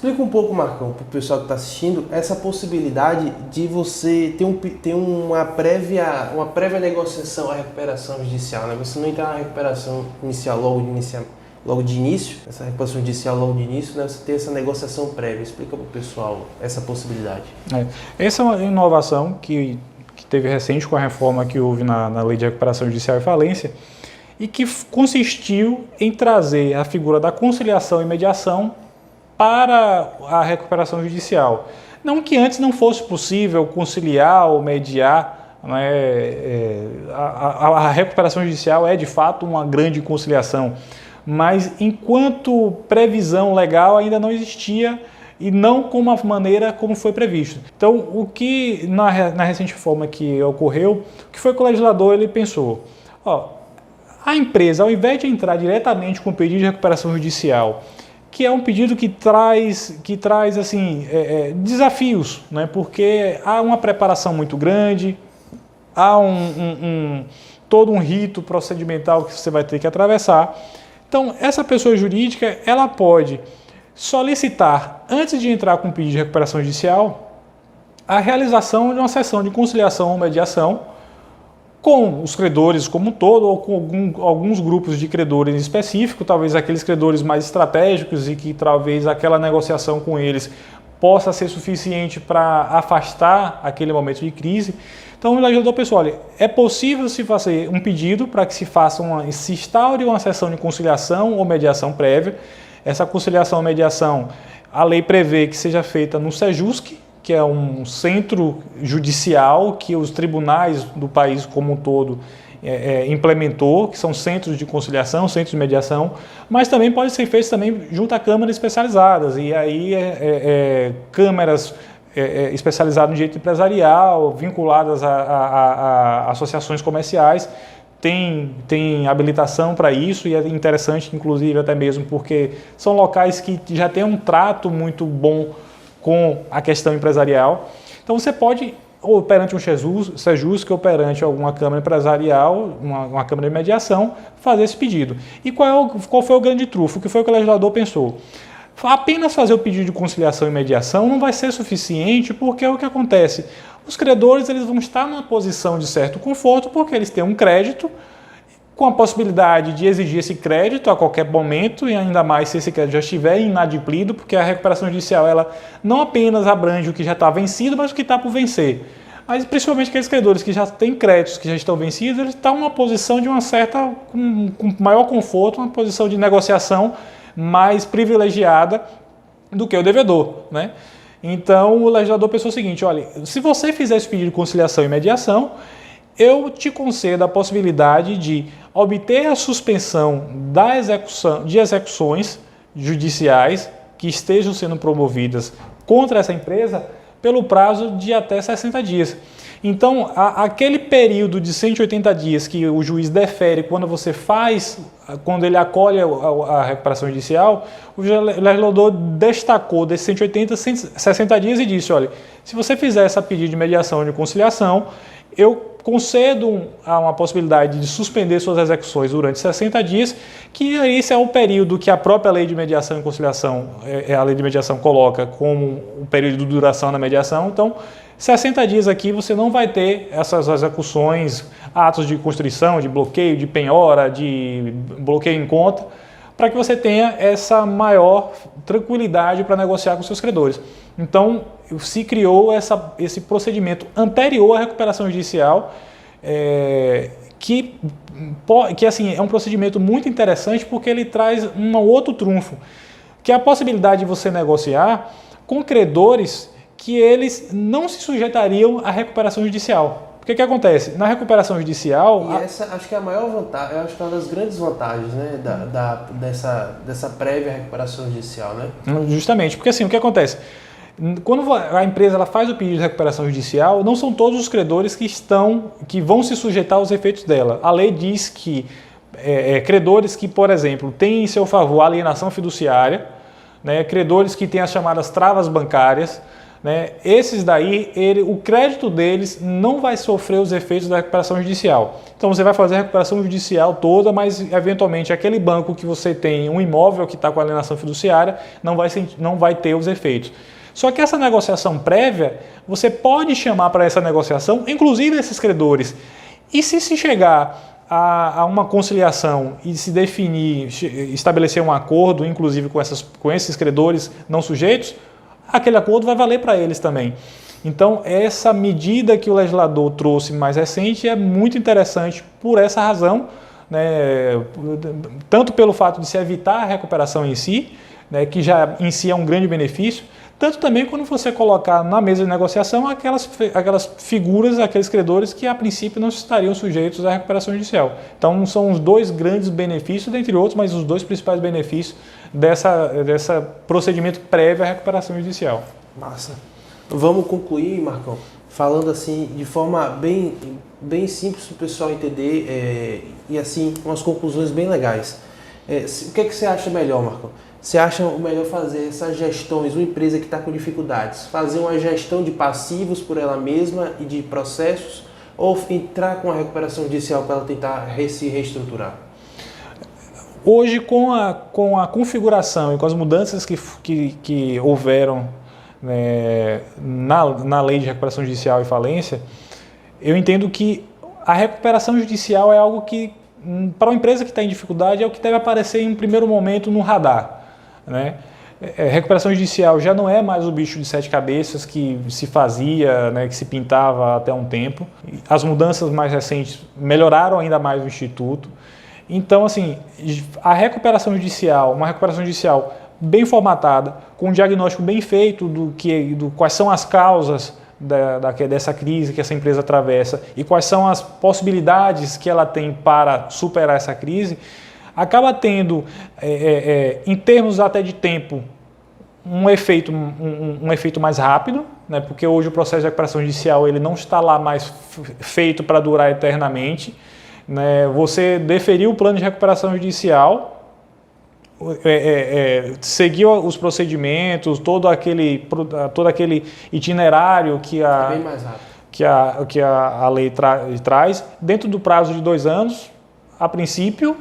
Explica um pouco, Marcão, para o pessoal que está assistindo, essa possibilidade de você ter uma prévia negociação à recuperação judicial, né? Você não entrar na recuperação inicial logo de início, essa recuperação judicial logo de início, né? Você ter essa negociação prévia. Explica para o pessoal essa possibilidade. Essa é uma inovação que teve recente com a reforma que houve na Lei de Recuperação Judicial e Falência e que consistiu em trazer a figura da conciliação e mediação para a recuperação judicial. Não que antes não fosse possível conciliar ou mediar, né? A recuperação judicial é de fato uma grande conciliação, mas enquanto previsão legal ainda não existia e não como a maneira como foi previsto. Então, o que na recente reforma que ocorreu, o que foi que o legislador ele pensou? A empresa, ao invés de entrar diretamente com o pedido de recuperação judicial, que é um pedido que traz assim, desafios, né? Porque há uma preparação muito grande, há todo um rito procedimental que você vai ter que atravessar. Então, essa pessoa jurídica, ela pode solicitar, antes de entrar com o pedido de recuperação judicial, a realização de uma sessão de conciliação ou mediação com os credores como um todo ou com alguns grupos de credores específicos, talvez aqueles credores mais estratégicos e que talvez aquela negociação com eles possa ser suficiente para afastar aquele momento de crise. Então, o legislador pensou, olha, é possível se fazer um pedido para que se instaure uma sessão de conciliação ou mediação prévia. Essa conciliação ou mediação, a lei prevê que seja feita no SEJUSC, que é um centro judicial que os tribunais do país como um todo implementou, que são centros de conciliação, centros de mediação, mas também pode ser feito também junto a câmaras especializadas, e aí câmaras especializadas no direito empresarial, vinculadas a associações comerciais, tem habilitação para isso, e é interessante, inclusive, até mesmo porque são locais que já têm um trato muito bom com a questão empresarial. Então você pode, ou perante um SEJUSC ou perante alguma câmara empresarial, uma câmara de mediação, fazer esse pedido. E qual foi o grande trunfo? O que foi que o legislador pensou? Apenas fazer o pedido de conciliação e mediação não vai ser suficiente, porque é o que acontece. Os credores eles vão estar numa posição de certo conforto, porque eles têm um crédito, com a possibilidade de exigir esse crédito a qualquer momento, e ainda mais se esse crédito já estiver inadimplido, porque a recuperação judicial ela não apenas abrange o que já está vencido, mas o que está por vencer. Mas principalmente aqueles credores que já têm créditos que já estão vencidos, eles estão numa posição de uma certa, com maior conforto, uma posição de negociação mais privilegiada do que o devedor, né? Então o legislador pensou o seguinte, olha, se você fizer esse pedido de conciliação e mediação, eu te concedo a possibilidade de obter a suspensão de execuções judiciais que estejam sendo promovidas contra essa empresa pelo prazo de até 60 dias. Então, aquele período de 180 dias que o juiz defere quando ele acolhe a recuperação judicial, o legislador destacou desses 180, 60 dias e disse, olha, se você fizer essa pedido de mediação e de conciliação, eu concedo uma possibilidade de suspender suas execuções durante 60 dias, que esse é o período que a própria lei de mediação e conciliação, a lei de mediação coloca como o período de duração da mediação. Então, 60 dias aqui você não vai ter essas execuções, atos de constrição, de bloqueio, de penhora, de bloqueio em conta, para que você tenha essa maior tranquilidade para negociar com seus credores. Então, se criou esse procedimento anterior à recuperação judicial, que assim, é um procedimento muito interessante porque ele traz um outro trunfo, que é a possibilidade de você negociar com credores que eles não se sujeitariam à recuperação judicial. Porque o que acontece? Na recuperação judicial... E essa acho que é a maior vantagem, acho que é uma das grandes vantagens, né, dessa prévia recuperação judicial, né? Justamente, porque assim, o que acontece? Quando a empresa ela faz o pedido de recuperação judicial, não são todos os credores que vão se sujeitar aos efeitos dela. A lei diz que credores que, por exemplo, têm em seu favor a alienação fiduciária, né, credores que têm as chamadas travas bancárias, né, esses daí, o crédito deles não vai sofrer os efeitos da recuperação judicial. Então você vai fazer a recuperação judicial toda, mas eventualmente aquele banco que você tem um imóvel que está com alienação fiduciária não vai ter os efeitos. Só que essa negociação prévia, você pode chamar para essa negociação, inclusive esses credores. E se chegar a uma conciliação e se definir, estabelecer um acordo, inclusive com esses credores não sujeitos, aquele acordo vai valer para eles também. Então, essa medida que o legislador trouxe mais recente é muito interessante por essa razão, né, tanto pelo fato de se evitar a recuperação em si, né, que já em si é um grande benefício, tanto também quando você colocar na mesa de negociação aquelas figuras, aqueles credores que a princípio não estariam sujeitos à recuperação judicial. Então são os dois grandes benefícios, dentre outros, mas os dois principais benefícios dessa procedimento prévio à recuperação judicial. Massa. Vamos concluir, Marcão, falando assim de forma bem simples para o pessoal entender e assim umas conclusões bem legais. O que você acha melhor, Marcão? Você acha o melhor fazer essas gestões, uma empresa que está com dificuldades, fazer uma gestão de passivos por ela mesma e de processos, ou entrar com a recuperação judicial para ela tentar se reestruturar? Hoje, com a configuração e com as mudanças que houveram, né, na lei de recuperação judicial e falência, eu entendo que a recuperação judicial é algo que, para uma empresa que está em dificuldade, é o que deve aparecer em um primeiro momento no radar. Né? Recuperação judicial já não é mais o bicho de sete cabeças que se fazia, né, que se pintava até um tempo. As mudanças mais recentes melhoraram ainda mais o Instituto. Então, assim, a recuperação judicial, uma recuperação judicial bem formatada, com um diagnóstico bem feito do quais são as causas dessa crise que essa empresa atravessa e quais são as possibilidades que ela tem para superar essa crise, acaba tendo, em termos até de tempo, um efeito mais rápido, né? Porque hoje o processo de recuperação judicial ele não está lá mais feito para durar eternamente. Né? Você deferiu o plano de recuperação judicial, seguiu os procedimentos, todo aquele itinerário que a lei traz, dentro do prazo de 2 anos, a princípio,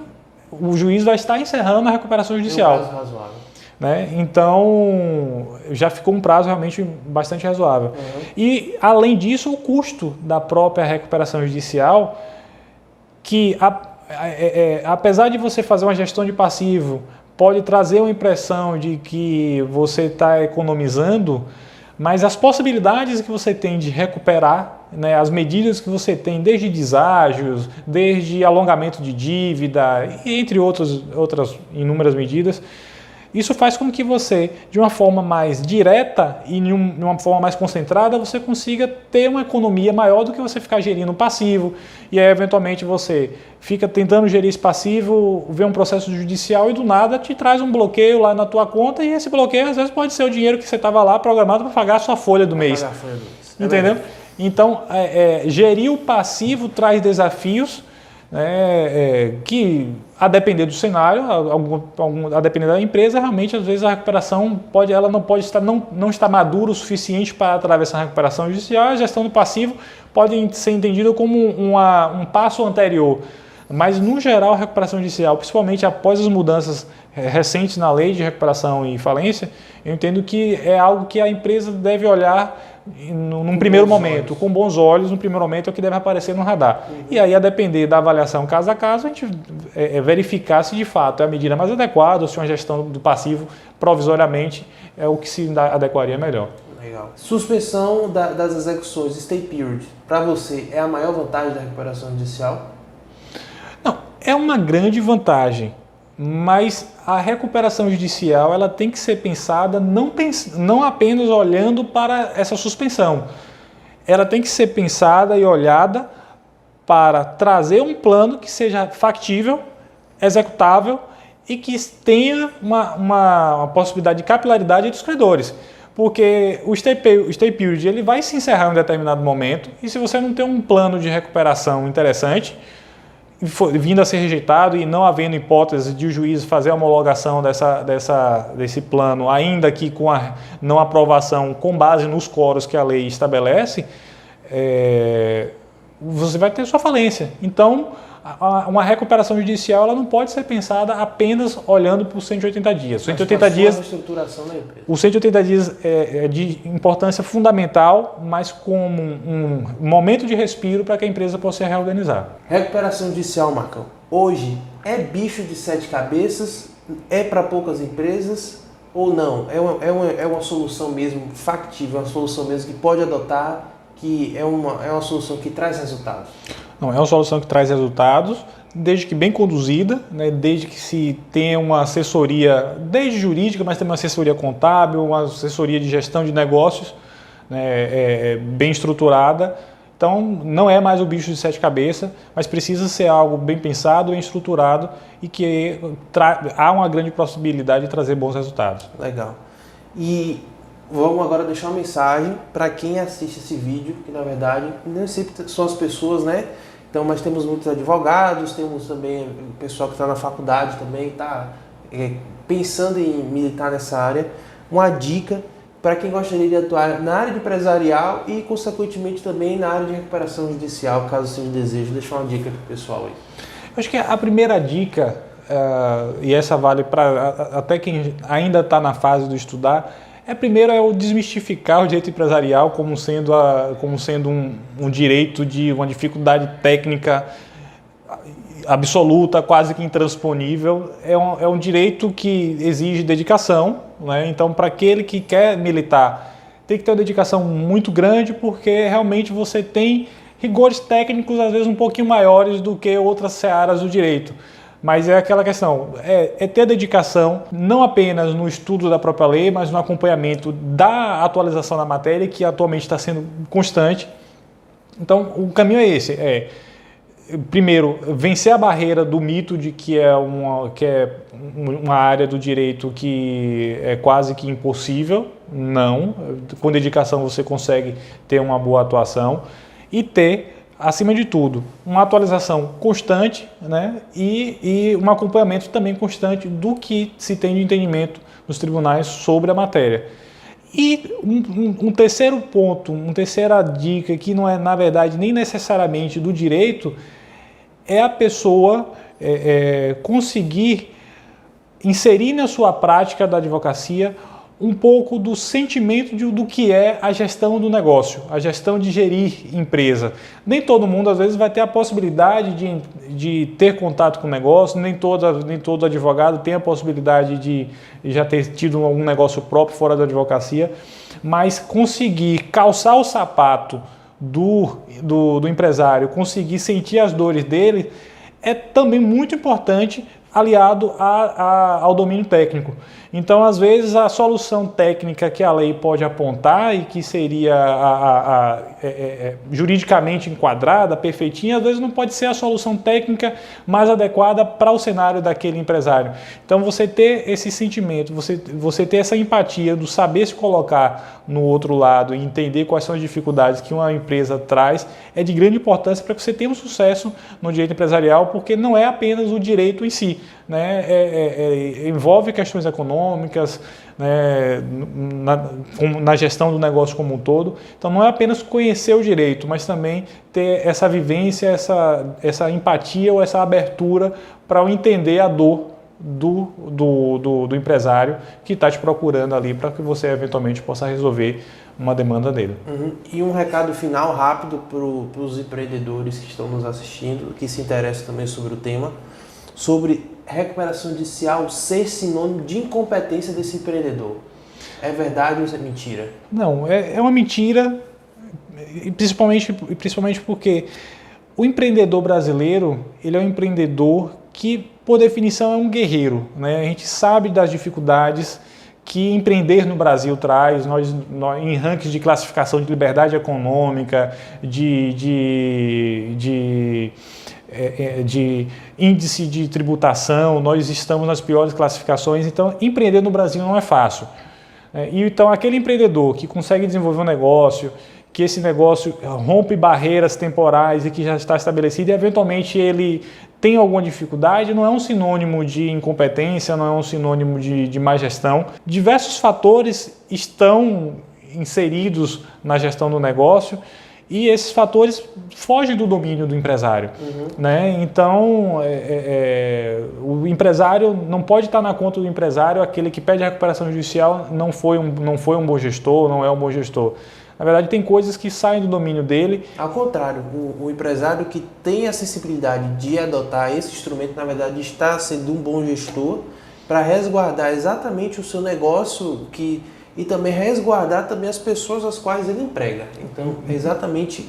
o juiz vai estar encerrando a recuperação judicial. Um prazo razoável. Né? Então, já ficou um prazo realmente bastante razoável. Uhum. E, além disso, o custo da própria recuperação judicial, que, apesar de você fazer uma gestão de passivo, pode trazer uma impressão de que você está economizando, mas as possibilidades que você tem de recuperar, né, as medidas que você tem, desde deságios, desde alongamento de dívida, entre outras inúmeras medidas, isso faz com que você, de uma forma mais direta e de uma forma mais concentrada, você consiga ter uma economia maior do que você ficar gerindo um passivo. E aí, eventualmente, você fica tentando gerir esse passivo, vê um processo judicial e do nada te traz um bloqueio lá na tua conta e esse bloqueio, às vezes, pode ser o dinheiro que você estava lá programado para pagar a sua folha do mês. Entendeu? Então, gerir o passivo traz desafios, que, a depender do cenário, a depender da empresa, realmente, às vezes, a recuperação não está madura o suficiente para atravessar a recuperação judicial. A gestão do passivo pode ser entendida como um passo anterior. Mas, no geral, a recuperação judicial, principalmente após as mudanças recentes na lei de recuperação e falência, eu entendo que é algo que a empresa deve olhar num primeiro momento, com bons olhos, no primeiro momento é o que deve aparecer no radar. Uhum. E aí, a depender da avaliação caso a caso, a gente verificar se de fato é a medida mais adequada ou se uma gestão do passivo provisoriamente é o que se adequaria melhor. Legal. Suspensão das execuções, stay period, para você é a maior vantagem da recuperação judicial? Não, é uma grande vantagem. Mas a recuperação judicial ela tem que ser pensada não apenas olhando para essa suspensão. Ela tem que ser pensada e olhada para trazer um plano que seja factível, executável e que tenha uma possibilidade de capilaridade entre os credores. Porque o stay period ele vai se encerrar em um determinado momento e se você não tem um plano de recuperação interessante, vindo a ser rejeitado e não havendo hipótese de o juiz fazer a homologação desse plano, ainda que com a não aprovação com base nos quoros que a lei estabelece, você vai ter sua falência. Então, uma recuperação judicial ela não pode ser pensada apenas olhando para os 180 dias. 180 dias, reestruturação da empresa. os 180 dias é de importância fundamental, mas como um momento de respiro para que a empresa possa se reorganizar. Recuperação judicial, Marcão. Hoje é bicho de 7 cabeças? É para poucas empresas ou não? É uma solução mesmo factível, uma solução mesmo que pode adotar, que é uma solução que traz resultados? Não, é uma solução que traz resultados, desde que bem conduzida, né, desde que se tenha uma assessoria, desde jurídica, mas também uma assessoria contábil, uma assessoria de gestão de negócios, né, bem estruturada. Então, não é mais o bicho de 7 cabeças, mas precisa ser algo bem pensado, bem estruturado e que há uma grande possibilidade de trazer bons resultados. Legal. E vamos agora deixar uma mensagem para quem assiste esse vídeo, que na verdade nem sempre são as pessoas, né? Então, mas temos muitos advogados, temos também o pessoal que está na faculdade também, está pensando em militar nessa área. Uma dica para quem gostaria de atuar na área de empresarial e, consequentemente, também na área de recuperação judicial, caso seja desejo. Deixa uma dica para o pessoal aí. Eu acho que a primeira dica, e essa vale para até quem ainda está na fase do estudar, primeiro é o desmistificar o direito empresarial como sendo um direito de uma dificuldade técnica absoluta, quase que intransponível. É um direito que exige dedicação, né? Então, para aquele que quer militar, tem que ter uma dedicação muito grande, porque realmente você tem rigores técnicos, às vezes, um pouquinho maiores do que outras searas do direito. Mas é aquela questão, é ter dedicação, não apenas no estudo da própria lei, mas no acompanhamento da atualização da matéria, que atualmente está sendo constante. Então, o caminho é esse, primeiro, vencer a barreira do mito de que é uma área do direito que é quase que impossível. Não, com dedicação você consegue ter uma boa atuação e ter, acima de tudo, uma atualização constante, né, e um acompanhamento também constante do que se tem de entendimento nos tribunais sobre a matéria. E um terceiro ponto, uma terceira dica, que não é, na verdade, nem necessariamente do direito, é a pessoa conseguir inserir na sua prática da advocacia um pouco do sentimento do que é a gestão do negócio, a gestão de gerir empresa. Nem todo mundo, às vezes, vai ter a possibilidade de ter contato com o negócio, nem todo advogado tem a possibilidade de já ter tido algum negócio próprio fora da advocacia, mas conseguir calçar o sapato do empresário, conseguir sentir as dores dele, é também muito importante, aliado ao domínio técnico. Então, às vezes, a solução técnica que a lei pode apontar e que seria juridicamente enquadrada, perfeitinha, às vezes não pode ser a solução técnica mais adequada para o cenário daquele empresário. Então, você ter esse sentimento, você ter essa empatia do saber se colocar no outro lado e entender quais são as dificuldades que uma empresa traz, é de grande importância para que você tenha um sucesso no direito empresarial, porque não é apenas o direito em si, né? Envolve questões econômicas, né, na gestão do negócio como um todo. Então, não é apenas conhecer o direito, mas também ter essa vivência, essa empatia ou essa abertura para entender a dor do empresário que está te procurando ali para que você eventualmente possa resolver uma demanda dele. Uhum. E um recado final rápido para os empreendedores que estão nos assistindo, que se interessam também sobre o tema, sobre recuperação judicial ser sinônimo de incompetência desse empreendedor. É verdade ou é mentira? Não, é uma mentira, principalmente porque o empreendedor brasileiro, ele é um empreendedor que, por definição, é um guerreiro, né? A gente sabe das dificuldades que empreender no Brasil traz, nós em rankings de classificação de liberdade econômica, de índice de tributação, nós estamos nas piores classificações. Então, empreender no Brasil não é fácil. E então, aquele empreendedor que consegue desenvolver um negócio, que esse negócio rompe barreiras temporais e que já está estabelecido e eventualmente ele tem alguma dificuldade, não é um sinônimo de incompetência, não é um sinônimo de má gestão. Diversos fatores estão inseridos na gestão do negócio e esses fatores fogem do domínio do empresário. Né? Então, o empresário não pode estar na conta do empresário aquele que pede a recuperação judicial não foi um bom gestor, não é um bom gestor. Na verdade, tem coisas que saem do domínio dele. Ao contrário, o empresário que tem a sensibilidade de adotar esse instrumento, na verdade, está sendo um bom gestor para resguardar exatamente o seu negócio e também resguardar também as pessoas às quais ele emprega. Então, exatamente,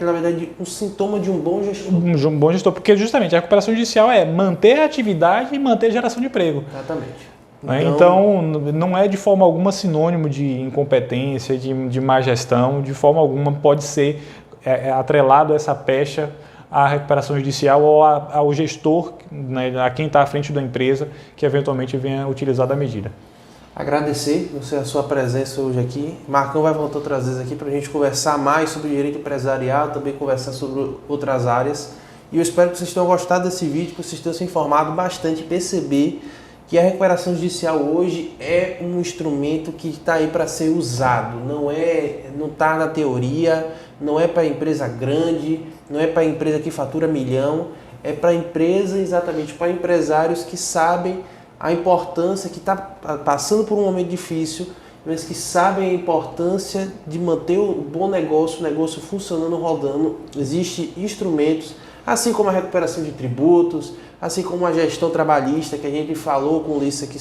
na verdade, um sintoma de um bom gestor. Um bom gestor, porque justamente a recuperação judicial é manter a atividade e manter a geração de emprego. Exatamente. Então, não é de forma alguma sinônimo de incompetência, de má gestão, de forma alguma pode ser atrelado essa pecha à recuperação judicial ou ao gestor, né, a quem está à frente da empresa, que eventualmente venha utilizar da medida. Agradecer a sua presença hoje aqui. Marcão vai voltar outras vezes aqui para a gente conversar mais sobre direito empresarial, também conversar sobre outras áreas. E eu espero que vocês tenham gostado desse vídeo, que vocês tenham se informado bastante e perceber que a recuperação judicial hoje é um instrumento que está aí para ser usado, não está na teoria, não é para empresa grande, não é para empresa que fatura milhão, é para empresa, exatamente para empresários que sabem a importância, que está passando por um momento difícil, mas que sabem a importância de manter o bom negócio, o negócio funcionando, rodando. Existem instrumentos, assim como a recuperação de tributos, assim como a gestão trabalhista, que a gente falou com o Ulisses aqui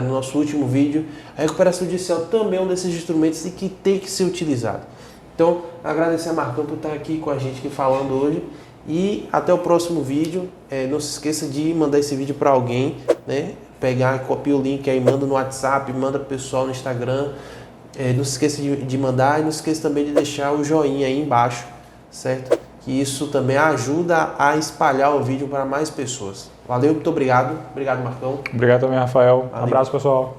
no nosso último vídeo. A recuperação judicial também é um desses instrumentos e que tem que ser utilizado. Então, agradecer a Marcão por estar aqui com a gente aqui falando hoje. E até o próximo vídeo. Não se esqueça de mandar esse vídeo para alguém, né? Pegar, copia o link aí, manda no WhatsApp, manda para o pessoal no Instagram. Não se esqueça de mandar e não se esqueça também de deixar o joinha aí embaixo, certo? Que isso também ajuda a espalhar o vídeo para mais pessoas. Valeu, muito obrigado. Obrigado, Marcão. Obrigado também, Rafael. Valeu. Abraço, pessoal.